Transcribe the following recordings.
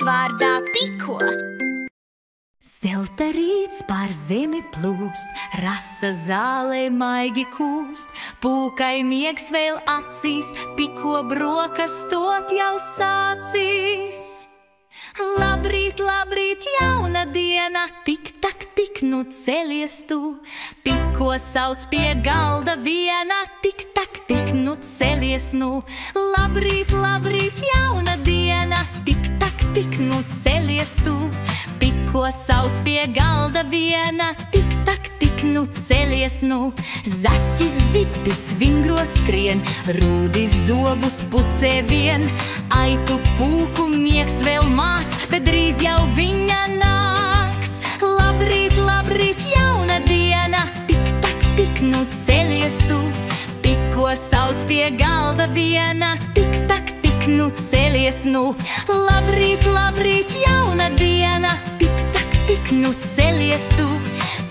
vārdā Piko. Zelta rīts pār zemi plūst, rasa zālē maigi kūst, pūkai miegs vēl acīs, Piko brokastot jau sācīs. Labrīt, labrīt, jauna diena, tik tak, tik nu celies tu, Piko sauc pie galda viena, tik tak, tik nu celies nu. Labrīt, labrīt, jauna diena, tik tak, tik nu celies tu, Piko sauc pie galda viena, tik tak, tik nu celies nu. Zaķis zipis vingrot skrien, rūdis zobus pucē vien, aitu pūku miegs vēl māc, bet drīz jau viņa nāks. Labrīt, labrīt, jauna diena, tik tak, tik nu celies tu, Piko sauc pie galda viena, tik tak, tik nu celies nu. Labrīt, labrīt, jauna diena, tik tak, tik nu celies tu,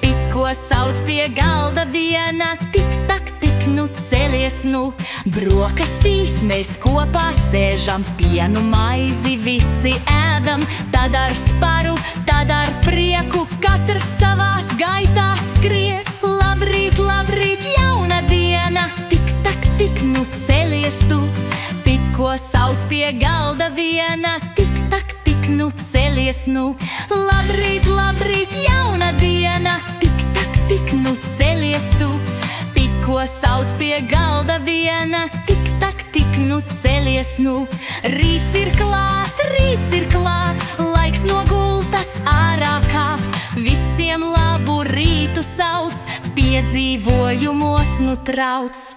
Piko sauc pie galda viena, tik tak, tik nu celies nu. Brokastīs mēs kopā sēžam, pienu maizi visi ēdam, tad ar sparu, tad ar prieku, katrs savās gaitās skries. Labrīt, labrīt, jauna diena, tik tak, tik nu celies tu, Piko sauc pie galda viena, tik tak, tik nu celies nu. Labrīt, labrīt, jauna diena, tik tak, tik nu celies tu, Piko sauc pie galda viena, tik tak, tik nu celies nu. Rīts ir klāt, laiks no gultas ārā kāpt, visiem labu rītu sauc, piedzīvojumos nu trauc.